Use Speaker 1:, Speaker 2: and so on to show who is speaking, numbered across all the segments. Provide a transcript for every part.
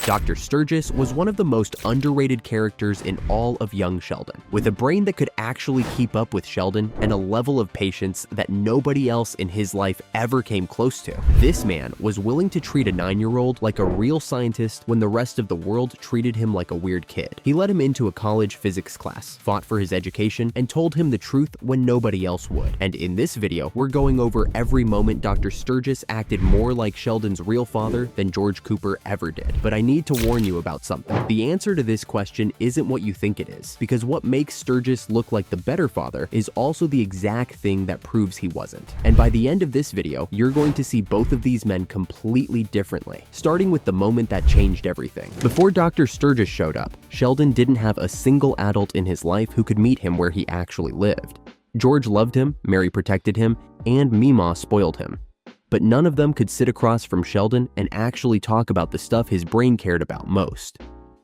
Speaker 1: Dr. Sturgis was one of the most underrated characters in all of young Sheldon, with a brain that could actually keep up with Sheldon and a level of patience that nobody else in his life ever came close to. This man was willing to treat a 9-year-old like a real scientist when the rest of the world treated him like a weird kid. He let him into a college physics class, fought for his education, and told him the truth when nobody else would. And in this video, we're going over every moment Dr. Sturgis acted more like Sheldon's real father than George Cooper ever did. But I need to warn you about something. The answer to this question isn't what you think it is, because what makes Sturgis look like the better father is also the exact thing that proves he wasn't. And by the end of this video, you're going to see both of these men completely differently, starting with the moment that changed everything. Before Dr. Sturgis showed up, Sheldon didn't have a single adult in his life who could meet him where he actually lived. George loved him, Mary protected him, and Meemaw spoiled him. But none of them could sit across from Sheldon and actually talk about the stuff his brain cared about most.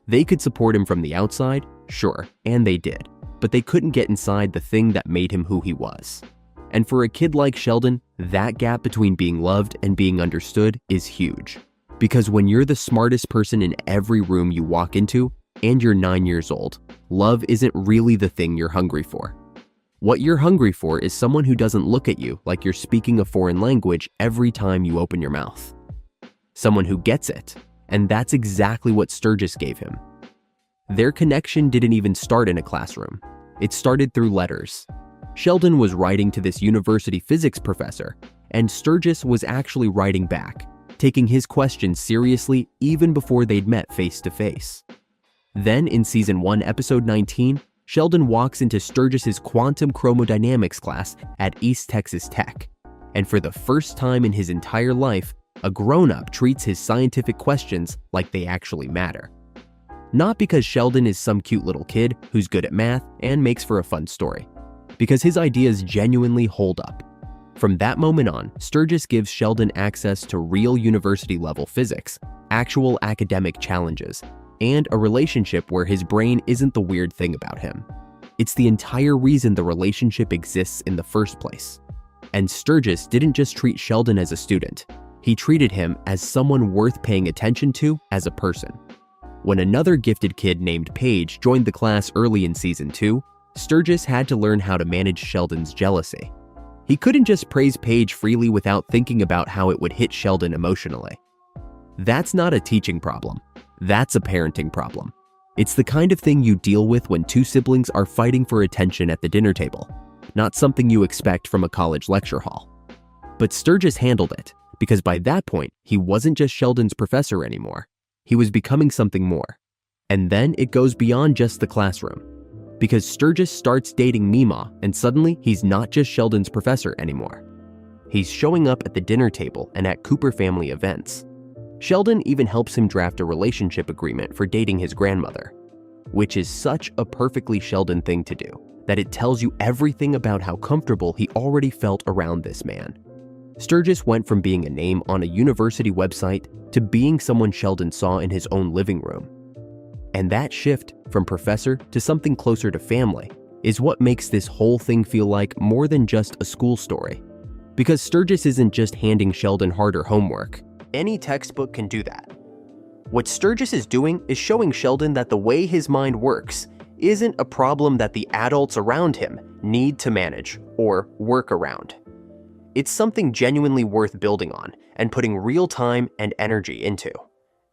Speaker 1: They could support him from the outside, sure, and they did, but they couldn't get inside the thing that made him who he was. And for a kid like Sheldon, that gap between being loved and being understood is huge. Because when you're the smartest person in every room you walk into, and you're 9 years old, love isn't really the thing you're hungry for. What you're hungry for is someone who doesn't look at you like you're speaking a foreign language every time you open your mouth. Someone who gets it, and that's exactly what Sturgis gave him. Their connection didn't even start in a classroom. It started through letters. Sheldon was writing to this university physics professor, and Sturgis was actually writing back, taking his questions seriously even before they'd met face to face. Then in season 1, episode 19, Sheldon walks into Sturgis's quantum chromodynamics class at East Texas Tech, and for the first time in his entire life, a grown-up treats his scientific questions like they actually matter. Not because Sheldon is some cute little kid who's good at math and makes for a fun story, because his ideas genuinely hold up. From that moment on, Sturgis gives Sheldon access to real university-level physics, actual academic challenges, and a relationship where his brain isn't the weird thing about him. It's the entire reason the relationship exists in the first place. And Sturgis didn't just treat Sheldon as a student, he treated him as someone worth paying attention to as a person. When another gifted kid named Paige joined the class early in season 2, Sturgis had to learn how to manage Sheldon's jealousy. He couldn't just praise Paige freely without thinking about how it would hit Sheldon emotionally. That's not a teaching problem. That's a parenting problem. It's the kind of thing you deal with when two siblings are fighting for attention at the dinner table, not something you expect from a college lecture hall. But Sturgis handled it, because by that point, he wasn't just Sheldon's professor anymore. He was becoming something more. And then it goes beyond just the classroom, because Sturgis starts dating Meemaw, and suddenly he's not just Sheldon's professor anymore. He's showing up at the dinner table and at Cooper family events. Sheldon even helps him draft a relationship agreement for dating his grandmother, which is such a perfectly Sheldon thing to do, that it tells you everything about how comfortable he already felt around this man. Sturgis went from being a name on a university website to being someone Sheldon saw in his own living room. And that shift from professor to something closer to family is what makes this whole thing feel like more than just a school story. Because Sturgis isn't just handing Sheldon harder homework. Any textbook can do that. What Sturgis is doing is showing Sheldon that the way his mind works isn't a problem that the adults around him need to manage or work around. It's something genuinely worth building on and putting real time and energy into.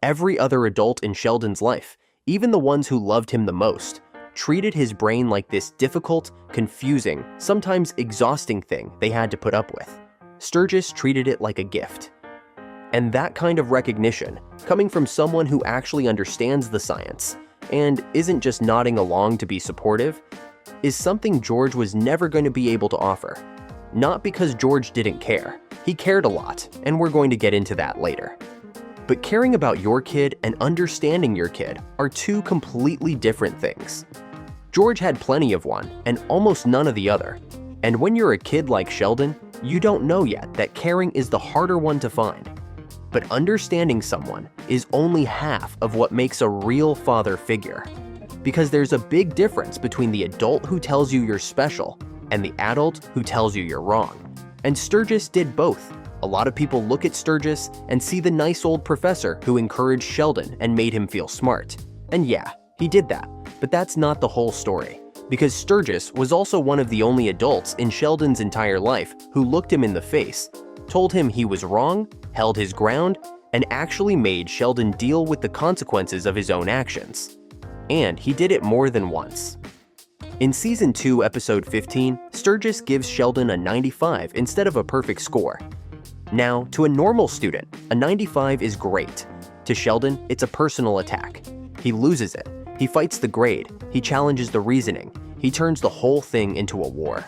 Speaker 1: Every other adult in Sheldon's life, even the ones who loved him the most, treated his brain like this difficult, confusing, sometimes exhausting thing they had to put up with. Sturgis treated it like a gift. And that kind of recognition, coming from someone who actually understands the science and isn't just nodding along to be supportive, is something George was never going to be able to offer. Not because George didn't care. He cared a lot, and we're going to get into that later. But caring about your kid and understanding your kid are two completely different things. George had plenty of one and almost none of the other. And when you're a kid like Sheldon, you don't know yet that caring is the harder one to find. But understanding someone is only half of what makes a real father figure. Because there's a big difference between the adult who tells you you're special and the adult who tells you you're wrong. And Sturgis did both. A lot of people look at Sturgis and see the nice old professor who encouraged Sheldon and made him feel smart. And yeah, he did that, but that's not the whole story. Because Sturgis was also one of the only adults in Sheldon's entire life who looked him in the face, told him he was wrong, held his ground, and actually made Sheldon deal with the consequences of his own actions. And he did it more than once. In Season 2, Episode 15, Sturgis gives Sheldon a 95 instead of a perfect score. Now, to a normal student, a 95 is great. To Sheldon, it's a personal attack. He loses it. He fights the grade. He challenges the reasoning. He turns the whole thing into a war.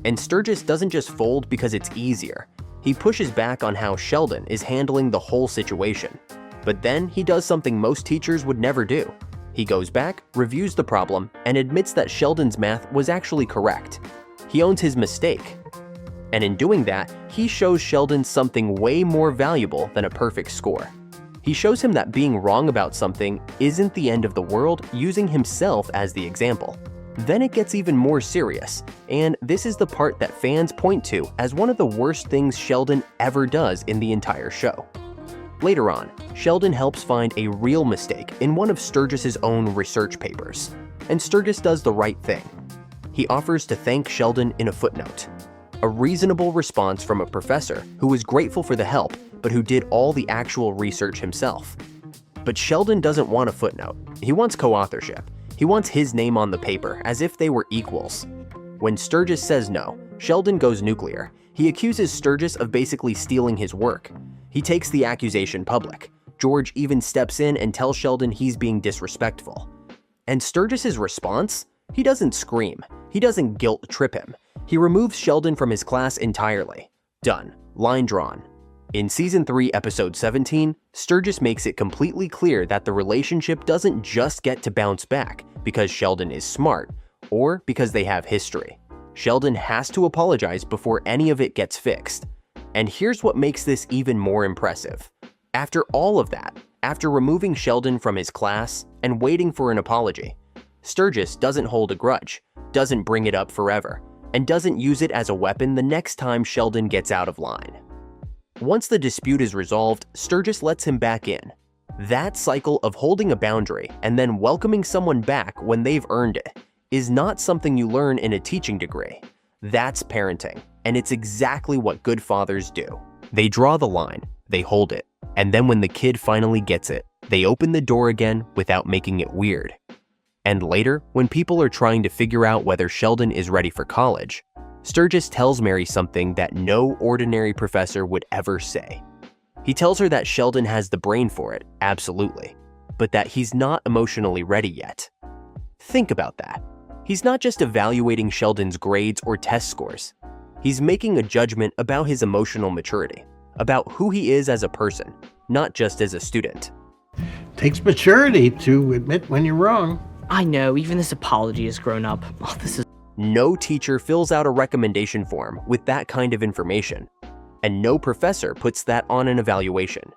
Speaker 1: And Sturgis doesn't just fold because it's easier. He pushes back on how Sheldon is handling the whole situation. But then he does something most teachers would never do. He goes back, reviews the problem, and admits that Sheldon's math was actually correct. He owns his mistake. And in doing that, he shows Sheldon something way more valuable than a perfect score. He shows him that being wrong about something isn't the end of the world, using himself as the example. Then it gets even more serious, and this is the part that fans point to as one of the worst things Sheldon ever does in the entire show. Later on, Sheldon helps find a real mistake in one of Sturgis's own research papers, and Sturgis does the right thing. He offers to thank Sheldon in a footnote. A reasonable response from a professor who was grateful for the help, but who did all the actual research himself. But Sheldon doesn't want a footnote. He wants co-authorship. He wants his name on the paper, as if they were equals. When Sturgis says no, Sheldon goes nuclear. He accuses Sturgis of basically stealing his work. He takes the accusation public. George even steps in and tells Sheldon he's being disrespectful. And Sturgis's response? He doesn't scream. He doesn't guilt trip him. He removes Sheldon from his class entirely. Done. Line drawn. In Season 3, Episode 17, Sturgis makes it completely clear that the relationship doesn't just get to bounce back because Sheldon is smart or because they have history. Sheldon has to apologize before any of it gets fixed. And here's what makes this even more impressive. After all of that, after removing Sheldon from his class and waiting for an apology, Sturgis doesn't hold a grudge, doesn't bring it up forever, and doesn't use it as a weapon the next time Sheldon gets out of line. Once the dispute is resolved, Sturgis lets him back in. That cycle of holding a boundary and then welcoming someone back when they've earned it is not something you learn in a teaching degree. That's parenting, and it's exactly what good fathers do. They draw the line, they hold it, and then when the kid finally gets it, they open the door again without making it weird. And later, when people are trying to figure out whether Sheldon is ready for college, Sturgis tells Mary something that no ordinary professor would ever say. He tells her that Sheldon has the brain for it, absolutely, but that he's not emotionally ready yet. Think about that. He's not just evaluating Sheldon's grades or test scores. He's making a judgment about his emotional maturity, about who he is as a person, not just as a student.
Speaker 2: Takes maturity to admit when you're wrong.
Speaker 3: I know, even this apology has grown up. Oh, this is...
Speaker 1: No teacher fills out a recommendation form with that kind of information, and no professor puts that on an evaluation.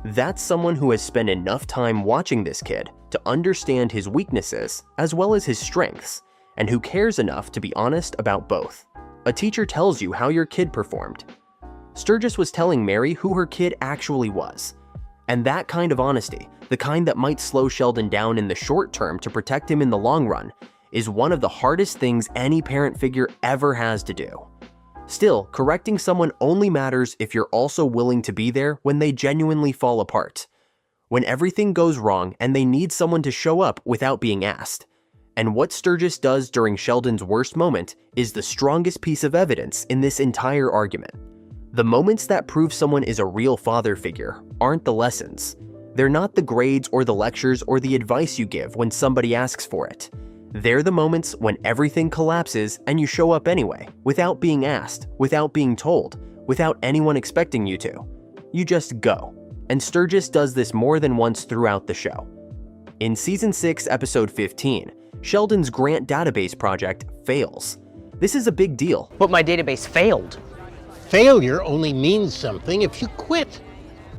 Speaker 1: That's someone who has spent enough time watching this kid to understand his weaknesses as well as his strengths, and who cares enough to be honest about both. A teacher tells you how your kid performed. Sturgis was telling Mary who her kid actually was. And that kind of honesty, the kind that might slow Sheldon down in the short term to protect him in the long run, is one of the hardest things any parent figure ever has to do. Still, correcting someone only matters if you're also willing to be there when they genuinely fall apart. When everything goes wrong and they need someone to show up without being asked. And what Sturgis does during Sheldon's worst moment is the strongest piece of evidence in this entire argument. The moments that prove someone is a real father figure aren't the lessons. They're not the grades or the lectures or the advice you give when somebody asks for it. They're the moments when everything collapses and you show up anyway, without being asked, without being told, without anyone expecting you to. You just go. And Sturgis does this more than once throughout the show. In Season 6, Episode 15, Sheldon's grant database project fails. This is a big deal.
Speaker 3: But my database failed.
Speaker 2: Failure only means something if you quit.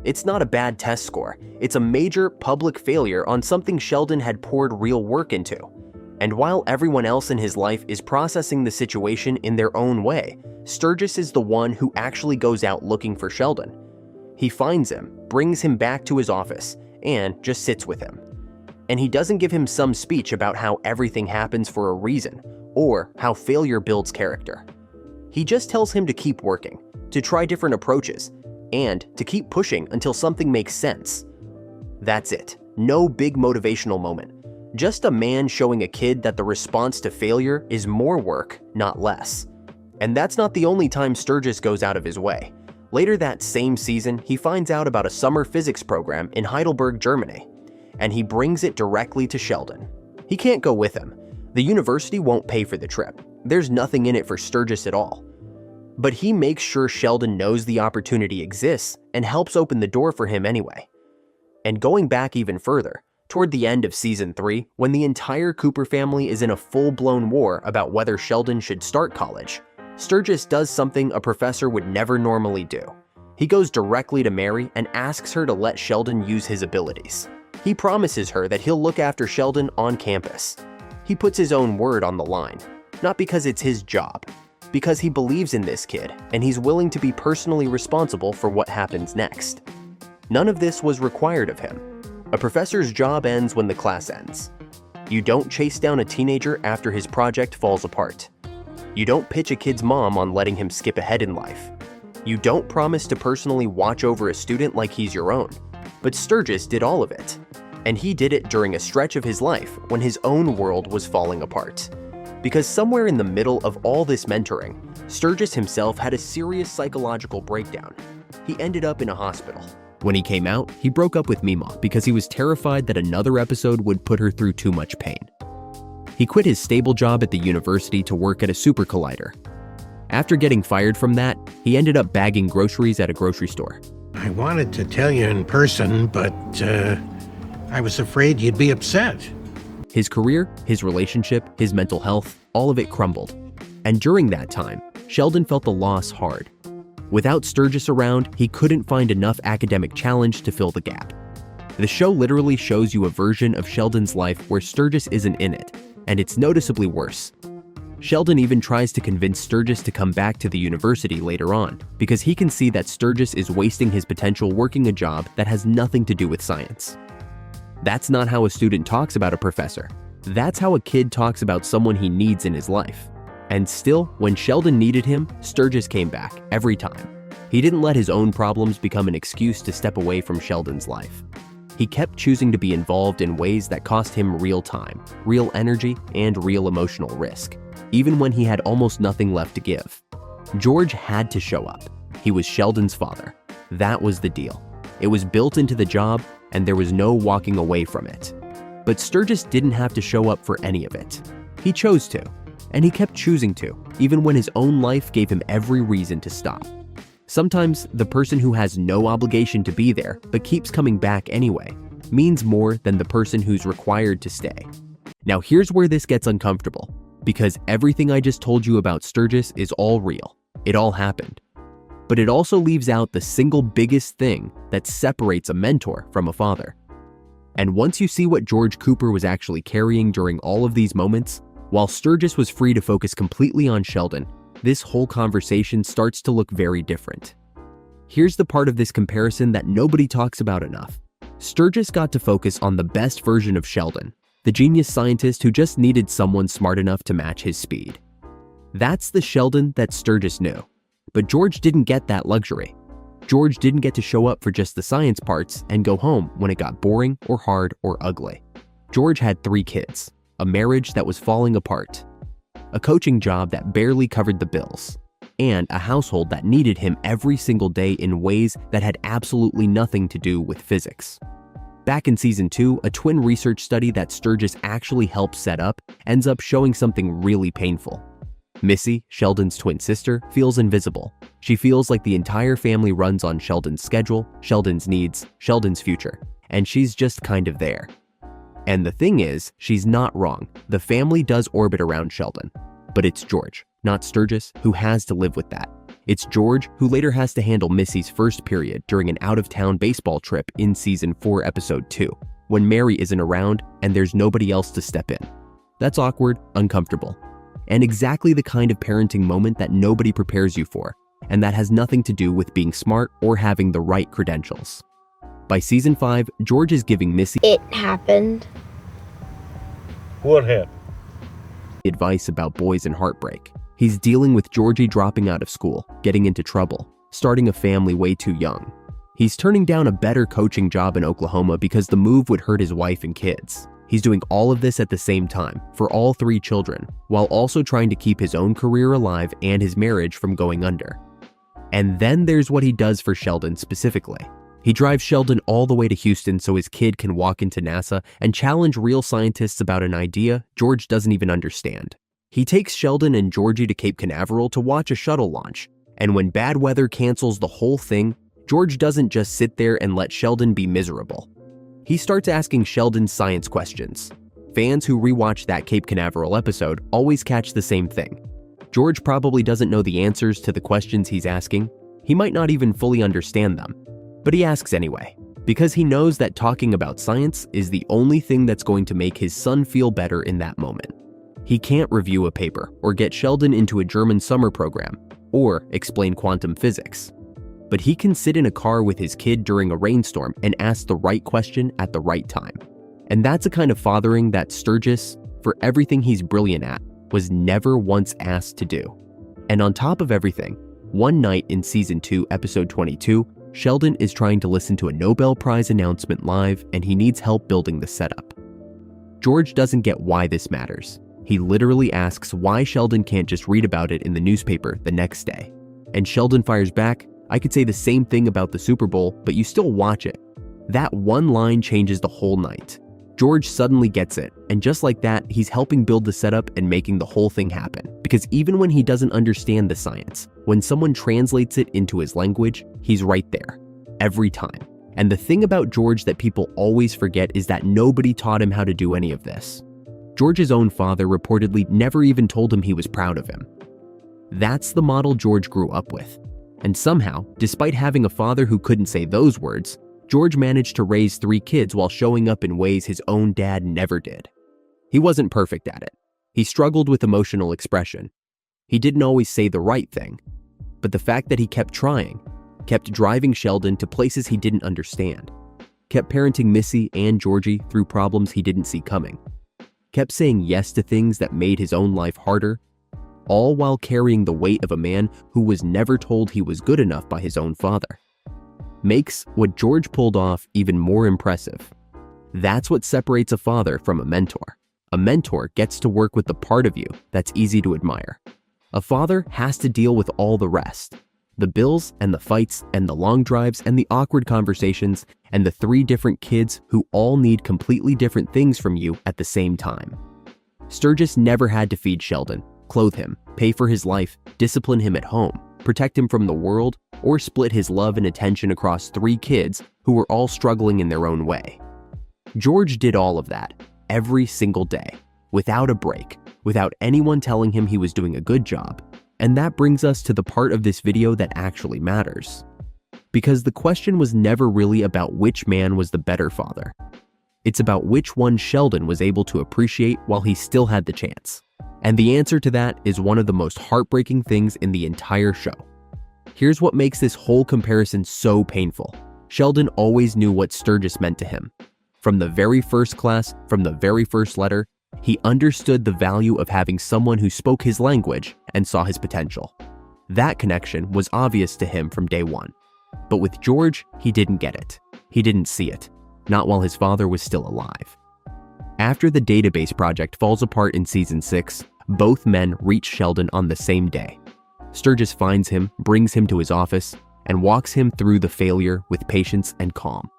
Speaker 1: It's not a bad test score. It's a major public failure on something Sheldon had poured real work into. And while everyone else in his life is processing the situation in their own way, Sturgis is the one who actually goes out looking for Sheldon. He finds him, brings him back to his office, and just sits with him. And he doesn't give him some speech about how everything happens for a reason, or how failure builds character. He just tells him to keep working, to try different approaches, and to keep pushing until something makes sense. That's it. No big motivational moment. Just a man showing a kid that the response to failure is more work, not less. And that's not the only time Sturgis goes out of his way. Later that same season, he finds out about a summer physics program in Heidelberg, Germany, and he brings it directly to Sheldon. He can't go with him. The university won't pay for the trip. There's nothing in it for Sturgis at all. But he makes sure Sheldon knows the opportunity exists and helps open the door for him anyway. And going back even further, toward the end of season 3, when the entire Cooper family is in a full-blown war about whether Sheldon should start college, Sturgis does something a professor would never normally do. He goes directly to Mary and asks her to let Sheldon use his abilities. He promises her that he'll look after Sheldon on campus. He puts his own word on the line, not because it's his job, because he believes in this kid and he's willing to be personally responsible for what happens next. None of this was required of him. A professor's job ends when the class ends. You don't chase down a teenager after his project falls apart. You don't pitch a kid's mom on letting him skip ahead in life. You don't promise to personally watch over a student like he's your own. But Sturgis did all of it. And he did it during a stretch of his life when his own world was falling apart. Because somewhere in the middle of all this mentoring, Sturgis himself had a serious psychological breakdown. He ended up in a hospital. When he came out, he broke up with Mima because he was terrified that another episode would put her through too much pain. He quit his stable job at the university to work at a super collider. After getting fired from that, he ended up bagging groceries at a grocery store.
Speaker 2: I wanted to tell you in person, but I was afraid you'd be upset.
Speaker 1: His career, his relationship, his mental health, all of it crumbled. And during that time, Sheldon felt the loss hard. Without Sturgis around, he couldn't find enough academic challenge to fill the gap. The show literally shows you a version of Sheldon's life where Sturgis isn't in it, and it's noticeably worse. Sheldon even tries to convince Sturgis to come back to the university later on, because he can see that Sturgis is wasting his potential working a job that has nothing to do with science. That's not how a student talks about a professor. That's how a kid talks about someone he needs in his life. And still, when Sheldon needed him, Sturgis came back, every time. He didn't let his own problems become an excuse to step away from Sheldon's life. He kept choosing to be involved in ways that cost him real time, real energy, and real emotional risk, even when he had almost nothing left to give. George had to show up. He was Sheldon's father. That was the deal. It was built into the job, and there was no walking away from it. But Sturgis didn't have to show up for any of it. He chose to. And he kept choosing to, even when his own life gave him every reason to stop. Sometimes the person who has no obligation to be there but keeps coming back anyway means more than the person who's required to stay. Now here's where this gets uncomfortable, because everything I just told you about Sturgis is all real. It all happened. But it also leaves out the single biggest thing that separates a mentor from a father. And once you see what George Cooper was actually carrying during all of these moments, while Sturgis was free to focus completely on Sheldon, this whole conversation starts to look very different. Here's the part of this comparison that nobody talks about enough. Sturgis got to focus on the best version of Sheldon, the genius scientist who just needed someone smart enough to match his speed. That's the Sheldon that Sturgis knew. But George didn't get that luxury. George didn't get to show up for just the science parts and go home when it got boring or hard or ugly. George had 3 kids. A marriage that was falling apart, a coaching job that barely covered the bills, and a household that needed him every single day in ways that had absolutely nothing to do with physics. Back in season 2, a twin research study that Sturgis actually helped set up ends up showing something really painful. Missy, Sheldon's twin sister, feels invisible. She feels like the entire family runs on Sheldon's schedule, Sheldon's needs, Sheldon's future, and she's just kind of there. And the thing is, she's not wrong. The family does orbit around Sheldon. But it's George, not Sturgis, who has to live with that. It's George who later has to handle Missy's first period during an out-of-town baseball trip in season 4, episode 2, when Mary isn't around and there's nobody else to step in. That's awkward, uncomfortable, and exactly the kind of parenting moment that nobody prepares you for, and that has nothing to do with being smart or having the right credentials. By season 5, George is giving Missy
Speaker 4: It happened.
Speaker 5: What happened?
Speaker 1: advice about boys and heartbreak. He's dealing with Georgie dropping out of school, getting into trouble, starting a family way too young. He's turning down a better coaching job in Oklahoma because the move would hurt his wife and kids. He's doing all of this at the same time, for all 3 children, while also trying to keep his own career alive and his marriage from going under. And then there's what he does for Sheldon specifically. He drives Sheldon all the way to Houston so his kid can walk into NASA and challenge real scientists about an idea George doesn't even understand. He takes Sheldon and Georgie to Cape Canaveral to watch a shuttle launch, and when bad weather cancels the whole thing, George doesn't just sit there and let Sheldon be miserable. He starts asking Sheldon science questions. Fans who rewatch that Cape Canaveral episode always catch the same thing. George probably doesn't know the answers to the questions he's asking. He might not even fully understand them. But he asks anyway, because he knows that talking about science is the only thing that's going to make his son feel better in that moment. He can't review a paper or get Sheldon into a German summer program or explain quantum physics. But he can sit in a car with his kid during a rainstorm and ask the right question at the right time. And that's a kind of fathering that Sturgis, for everything he's brilliant at, was never once asked to do. And on top of everything, one night in season 2, episode 22, Sheldon is trying to listen to a Nobel Prize announcement live and he needs help building the setup. George doesn't get why this matters. He literally asks why Sheldon can't just read about it in the newspaper the next day. And Sheldon fires back, "I could say the same thing about the Super Bowl, but you still watch it." That one line changes the whole night. George suddenly gets it, and just like that, he's helping build the setup and making the whole thing happen. Because even when he doesn't understand the science, when someone translates it into his language, he's right there, every time. And the thing about George that people always forget is that nobody taught him how to do any of this. George's own father reportedly never even told him he was proud of him. That's the model George grew up with. And somehow, despite having a father who couldn't say those words, George managed to raise 3 kids while showing up in ways his own dad never did. He wasn't perfect at it. He struggled with emotional expression. He didn't always say the right thing. But the fact that he kept trying, kept driving Sheldon to places he didn't understand, kept parenting Missy and Georgie through problems he didn't see coming, kept saying yes to things that made his own life harder, all while carrying the weight of a man who was never told he was good enough by his own father, makes what George pulled off even more impressive. That's what separates a father from a mentor. A mentor gets to work with the part of you that's easy to admire. A father has to deal with all the rest. The bills and the fights and the long drives and the awkward conversations and the 3 different kids who all need completely different things from you at the same time. Sturgis never had to feed Sheldon, clothe him, pay for his life, discipline him at home, protect him from the world, or split his love and attention across 3 kids who were all struggling in their own way. George did all of that, every single day, without a break, without anyone telling him he was doing a good job. And that brings us to the part of this video that actually matters. Because the question was never really about which man was the better father. It's about which one Sheldon was able to appreciate while he still had the chance. And the answer to that is one of the most heartbreaking things in the entire show. Here's what makes this whole comparison so painful. Sheldon always knew what Sturgis meant to him. From the very first class, from the very first letter, he understood the value of having someone who spoke his language and saw his potential. That connection was obvious to him from day one. But with George, he didn't get it. He didn't see it. Not while his father was still alive. After the database project falls apart in season 6, both men reach Sheldon on the same day. Sturgis finds him, brings him to his office, and walks him through the failure with patience and calm.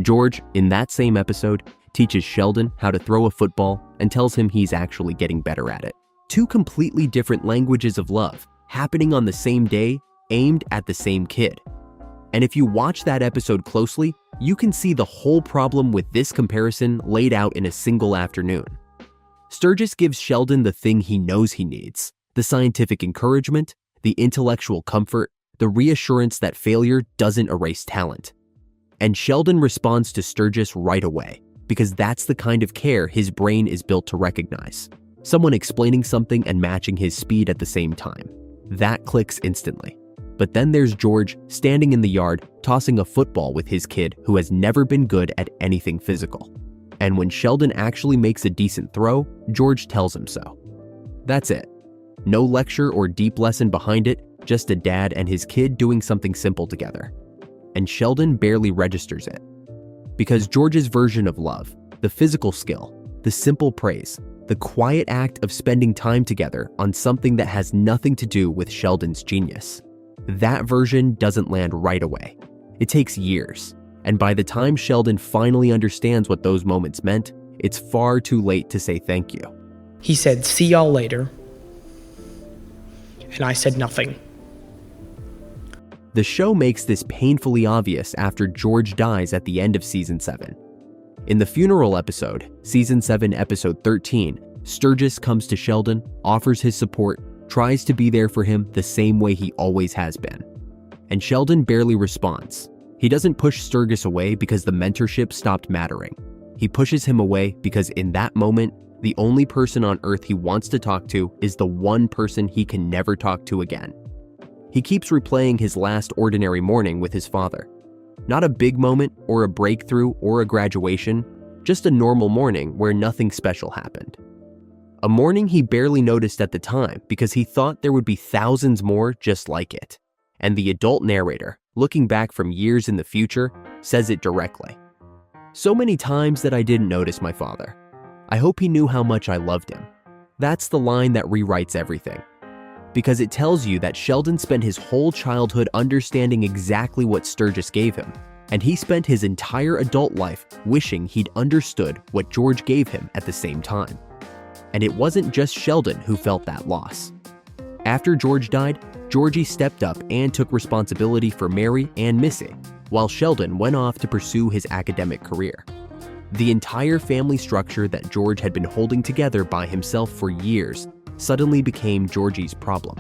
Speaker 1: George, in that same episode, teaches Sheldon how to throw a football and tells him he's actually getting better at it. 2 completely different languages of love, happening on the same day, aimed at the same kid. And if you watch that episode closely, you can see the whole problem with this comparison laid out in a single afternoon. Sturgis gives Sheldon the thing he knows he needs, the scientific encouragement, the intellectual comfort, the reassurance that failure doesn't erase talent. And Sheldon responds to Sturgis right away, because that's the kind of care his brain is built to recognize. Someone explaining something and matching his speed at the same time. That clicks instantly. But then there's George standing in the yard tossing a football with his kid who has never been good at anything physical. And when Sheldon actually makes a decent throw, George tells him so. That's it. No lecture or deep lesson behind it, just a dad and his kid doing something simple together. And Sheldon barely registers it. Because George's version of love, the physical skill, the simple praise, the quiet act of spending time together on something that has nothing to do with Sheldon's genius, that version doesn't land right away. It takes years, and by the time Sheldon finally understands what those moments meant, it's far too late to say thank you.
Speaker 4: He said, "See y'all later." And I said nothing.
Speaker 1: The show makes this painfully obvious after George dies at the end of Season 7. In the funeral episode, Season 7, Episode 13, Sturgis comes to Sheldon, offers his support, tries to be there for him the same way he always has been. And Sheldon barely responds. He doesn't push Sturgis away because the mentorship stopped mattering. He pushes him away because in that moment, the only person on earth he wants to talk to is the one person he can never talk to again. He keeps replaying his last ordinary morning with his father. Not a big moment or a breakthrough or a graduation, just a normal morning where nothing special happened. A morning he barely noticed at the time because he thought there would be thousands more just like it. And the adult narrator, looking back from years in the future, says it directly. "So many times that I didn't notice my father. I hope he knew how much I loved him." That's the line that rewrites everything. Because it tells you that Sheldon spent his whole childhood understanding exactly what Sturgis gave him, and he spent his entire adult life wishing he'd understood what George gave him at the same time. And it wasn't just Sheldon who felt that loss. After George died, Georgie stepped up and took responsibility for Mary and Missy, while Sheldon went off to pursue his academic career. The entire family structure that George had been holding together by himself for years suddenly became Georgie's problem.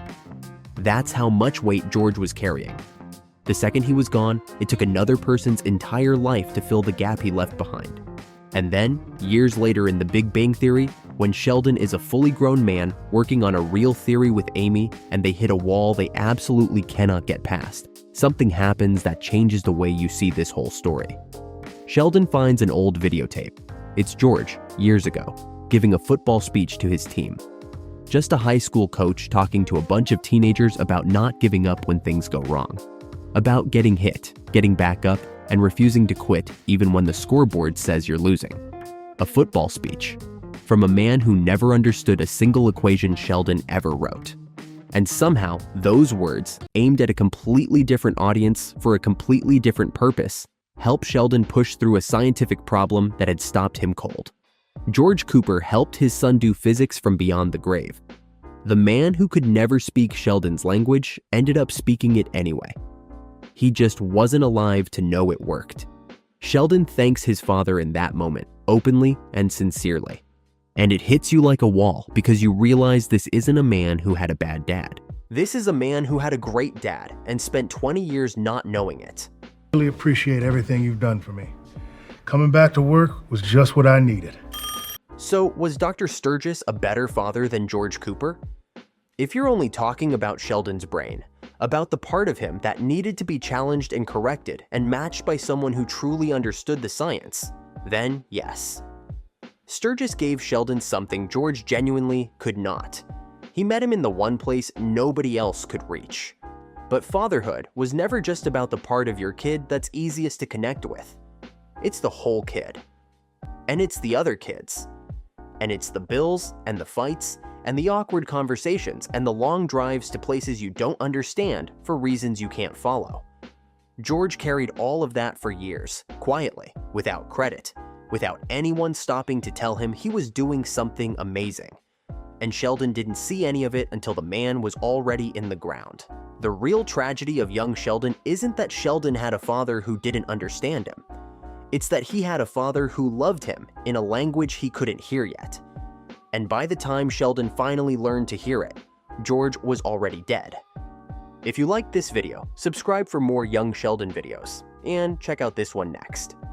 Speaker 1: That's how much weight George was carrying. The second he was gone, it took another person's entire life to fill the gap he left behind. And then, years later in The Big Bang Theory, when Sheldon is a fully grown man working on a real theory with Amy and they hit a wall they absolutely cannot get past, something happens that changes the way you see this whole story. Sheldon finds an old videotape. It's George, years ago, giving a football speech to his team. Just a high school coach talking to a bunch of teenagers about not giving up when things go wrong. About getting hit, getting back up, and refusing to quit even when the scoreboard says you're losing. A football speech from a man who never understood a single equation Sheldon ever wrote. And somehow, those words, aimed at a completely different audience for a completely different purpose, help Sheldon push through a scientific problem that had stopped him cold. George Cooper helped his son do physics from beyond the grave. The man who could never speak Sheldon's language ended up speaking it anyway. He just wasn't alive to know it worked. Sheldon thanks his father in that moment, openly and sincerely. And it hits you like a wall because you realize this isn't a man who had a bad dad. This is a man who had a great dad and spent 20 years not knowing it.
Speaker 6: I really appreciate everything you've done for me. Coming back to work was just what I needed.
Speaker 1: So, was Dr. Sturgis a better father than George Cooper? If you're only talking about Sheldon's brain, about the part of him that needed to be challenged and corrected and matched by someone who truly understood the science, then yes. Sturgis gave Sheldon something George genuinely could not. He met him in the one place nobody else could reach. But fatherhood was never just about the part of your kid that's easiest to connect with. It's the whole kid. And it's the other kids. And it's the bills and the fights and the awkward conversations and the long drives to places you don't understand for reasons you can't follow. George carried all of that for years, quietly, without credit, without anyone stopping to tell him he was doing something amazing. And Sheldon didn't see any of it until the man was already in the ground. The real tragedy of young Sheldon isn't that Sheldon had a father who didn't understand him. It's that he had a father who loved him in a language he couldn't hear yet. And by the time Sheldon finally learned to hear it, George was already dead. If you liked this video, subscribe for more young Sheldon videos, and check out this one next.